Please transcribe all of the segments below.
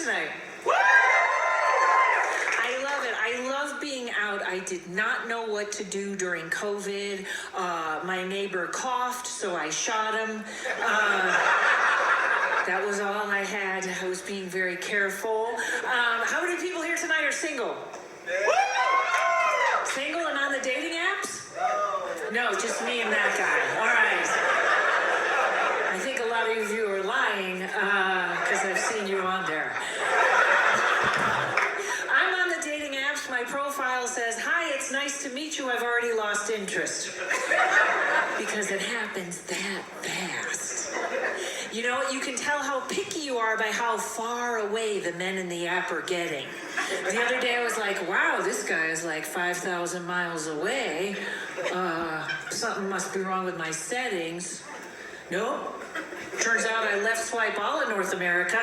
tonight? I love it. I love being out. I did not know what to do during COVID. My neighbor coughed, so I shot him. That was all I had. I was being very careful. How many people here tonight are single? Single and on the dating apps? No, just me and that guy. All right. I think a lot of you are lying because I've seen you on there. I'm on the dating apps. My profile says, "Hi, it's nice to meet you. I've already lost interest." Because it happens that fast. You know, you can tell how picky you are by how far away the men in the app are getting. The other day I was like, wow, this guy is like 5,000 miles away. Something must be wrong with my settings. Nope. Turns out I left swipe all of North America.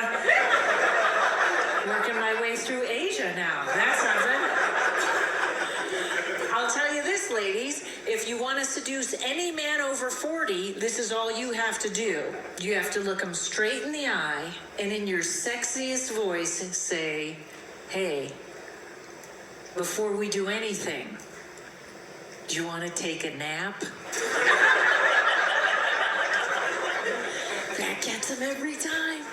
Working my way through Asia now. That's something. I'll tell you this, ladies. If you want to seduce any man over 40, this is all you have to do. You have to look him straight in the eye and in your sexiest voice say, "Hey, before we do anything, do you want to take a nap?" That gets him every time.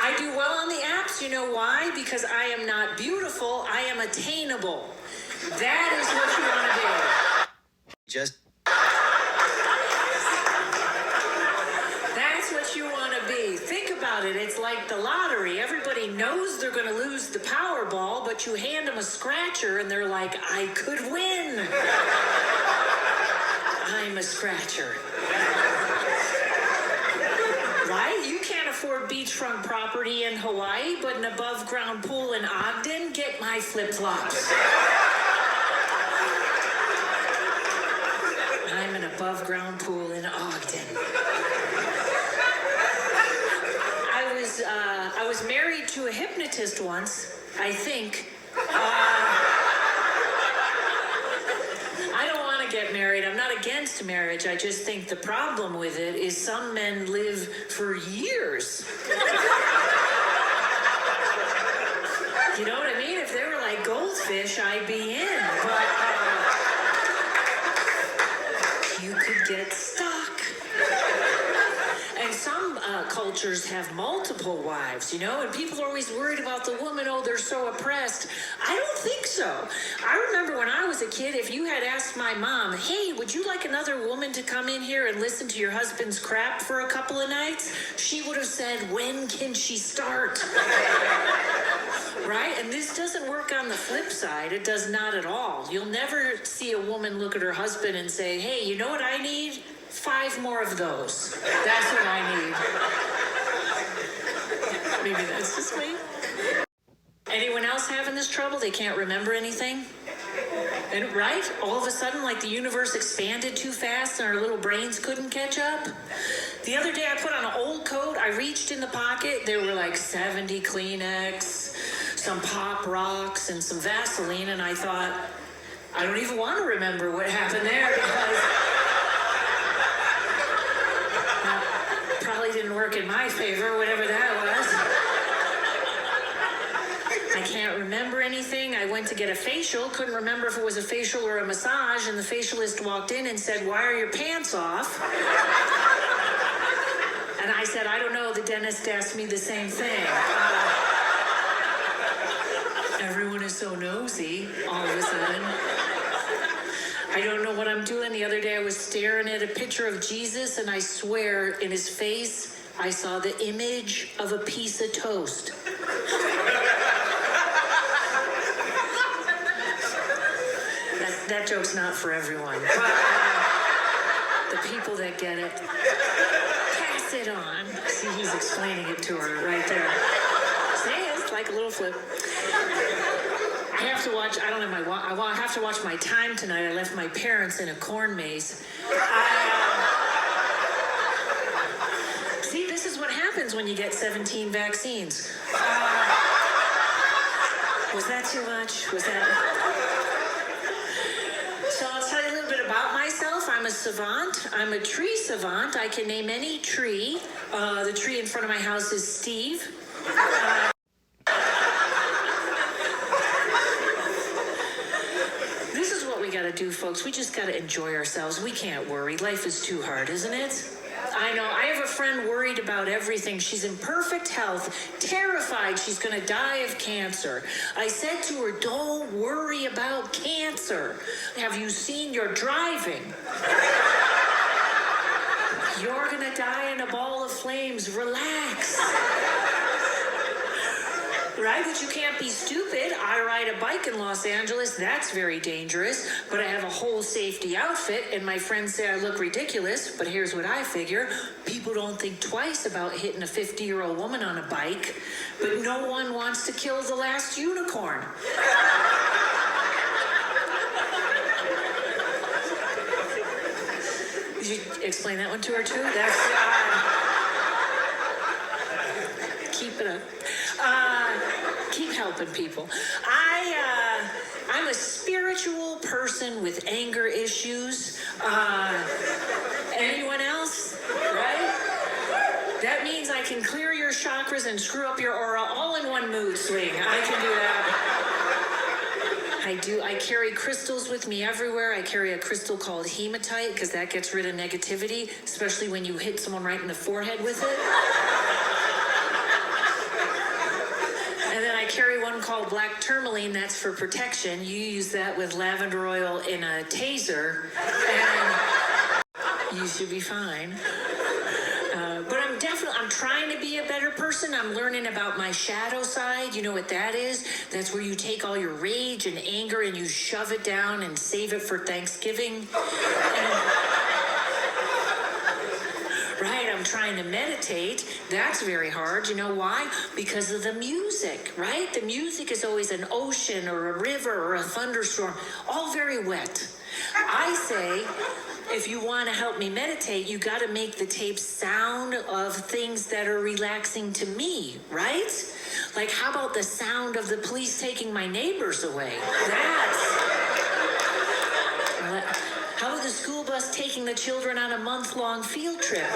I do well on the apps. You know why? Because I am not beautiful. I am attainable. That is what you want to do. That's what you want to be. Think about it. It's like the lottery. Everybody knows they're going to lose the Powerball, but you hand them a scratcher and they're like, "I could win." I'm a scratcher. Right? You can't afford beachfront property in Hawaii, but an above-ground pool in Ogden? Get my flip-flops. I'm an above-ground pool in Ogden. I was married to a hypnotist once, I think. I don't want to get married. I'm not against marriage. I just think the problem with it is some men live for years. You know what I mean? If they were like goldfish, I'd be in. But you could get stuck. And some cultures have multiple wives, you know, and people are always worried about the woman. Oh, they're so oppressed. I don't think so. I remember when I was a kid, if you had asked my mom, "Hey, would you like another woman to come in here and listen to your husband's crap for a couple of nights?" she would have said, "When can she start?" Right? And this doesn't work on the flip side. It does not at all. You'll never see a woman look at her husband and say, "Hey, you know what I need? 5 more of those. That's what I need." Maybe that's just me. Anyone else having this trouble? They can't remember anything? And right? All of a sudden, like the universe expanded too fast and our little brains couldn't catch up. The other day I put on an old coat. I reached in the pocket. There were like 70 Kleenex, some Pop Rocks, and some Vaseline. And I thought, I don't even want to remember what happened there because probably didn't work in my favor, whatever that was. I can't remember anything. I went to get a facial, couldn't remember if it was a facial or a massage, and the facialist walked in and said, "Why are your pants off?" And I said, "I don't know, the dentist asked me the same thing." Everyone is so nosy all of a sudden. I don't know what I'm doing. The other day I was staring at a picture of Jesus, and I swear in his face I saw the image of a piece of toast. That joke's not for everyone. But the people that get it, pass it on. See, he's explaining it to her right there. See, it's like a little flip. I have to watch, I don't have my, I have to watch my time tonight. I left my parents in a corn maze. See, this is what happens when you get 17 vaccines. Was that too much? Was that... So I'll tell you a little bit about myself. I'm a savant. I'm a tree savant. I can name any tree. The tree in front of my house is Steve. This is what we gotta do, folks. We just gotta enjoy ourselves. We can't worry. Life is too hard, isn't it? I know. I have a friend worried about everything. She's in perfect health, terrified she's going to die of cancer. I said to her, don't worry about cancer. Have you seen your driving? You're going to die in a ball of flames. Relax. Right? But you can't be stupid. I ride a bike in Los Angeles. That's very dangerous. But I have a whole safety outfit, and my friends say I look ridiculous. But here's what I figure. People don't think twice about hitting a 50-year-old woman on a bike, but no one wants to kill the last unicorn. Did you explain that one to her, too? That's... keep it up. Keep helping people. I'm a spiritual person with anger issues. Anyone else? Right? That means I can clear your chakras and screw up your aura all in one mood swing. I can do that. I carry crystals with me everywhere. I carry a crystal called hematite because that gets rid of negativity, especially when you hit someone right in the forehead with it. And then I carry one called black tourmaline, that's for protection. You use that with lavender oil in a taser, and you should be fine. But I'm trying to be a better person. I'm learning about my shadow side. You know what that is? That's where you take all your rage and anger and you shove it down and save it for Thanksgiving. Right, I'm trying to meditate. That's very hard. You know why? Because of the music, right? The music is always an ocean or a river or a thunderstorm, all very wet. I say, if you want to help me meditate, you got to make the tape sound of things that are relaxing to me, right? Like, how about the sound of the police taking my neighbors away? How about the school bus taking the children on a month-long field trip?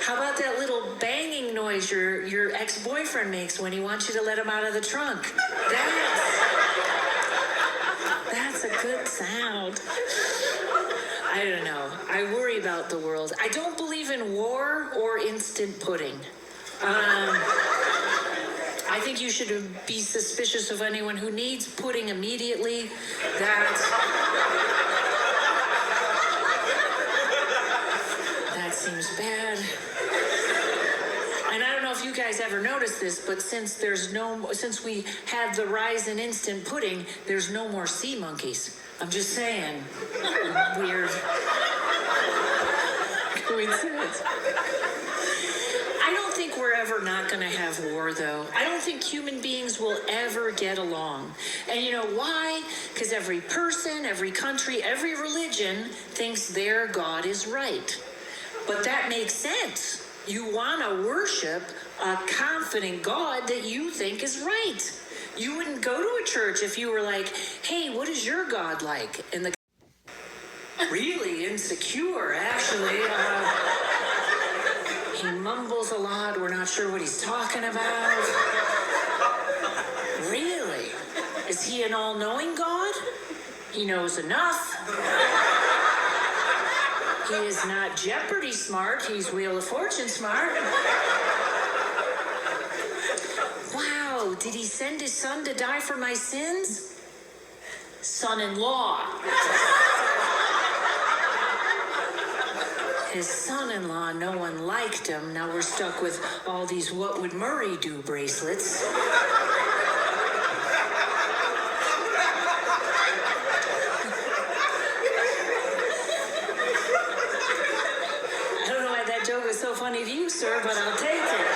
How about that little banging noise your ex-boyfriend makes when he wants you to let him out of the trunk? That's a good sound. I don't know. I worry about the world. I don't believe in war or instant pudding. I think you should be suspicious of anyone who needs pudding immediately. That seems bad. And I don't know if you guys ever noticed this, but since we had the rise in instant pudding, there's no more sea monkeys. I'm just saying. Weird coincidence. I don't think we're ever not going to have war, though. I don't think human beings will ever get along. And you know why? Because every person, every country, every religion thinks their God is right. But that makes sense. You want to worship a confident God that you think is right. You wouldn't go to a church if you were like, hey, what is your God like? And the really insecure, actually. He mumbles a lot. We're not sure what he's talking about. Really? Is he an all-knowing God? He knows enough. He is not Jeopardy smart. He's Wheel of Fortune smart. Wow, did he send his son to die for my sins? Son-in-law. His son-in-law, no one liked him. Now we're stuck with all these What Would Murray Do bracelets. I don't know why that joke was so funny to you, sir, but I'll take it.